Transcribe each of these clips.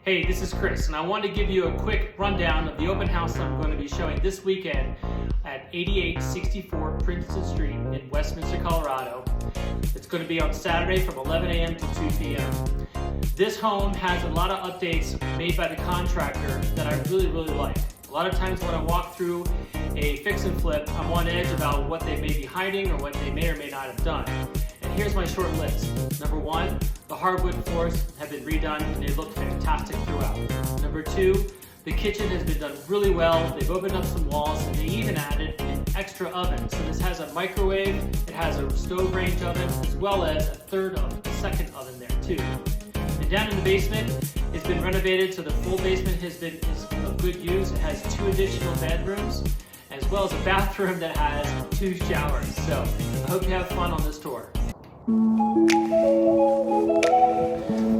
Hey, this is Chris, and I want to give you a quick rundown of the open house I'm going to be showing this weekend at 8864 Princeton Street in Westminster, Colorado. It's going to be on Saturday from 11 a.m. to 2 p.m. This home has a lot of updates made by the contractor that I really like. A lot of times when I walk through a fix and flip, I'm on edge about what they may be hiding or what they may or may not have done. And here's my short list. Number one, the hardwood floors have been redone and they look fantastic throughout. Number two, the kitchen has been done really well. They've opened up some walls and they even added an extra oven. So this has a microwave, it has a stove range oven, as well as a second oven there too. And down in the basement, it's been renovated so the full basement is of good use. It has 2 additional bedrooms, as well as a bathroom that has 2 showers. So I hope you have fun on this tour.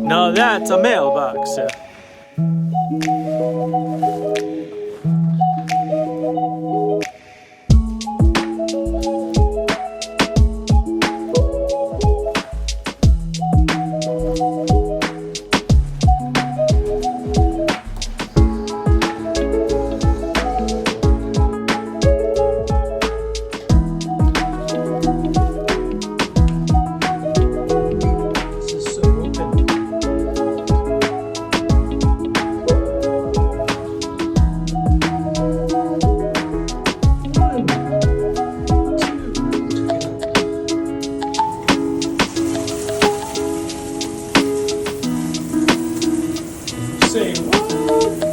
Now that's a mailbox. Say what?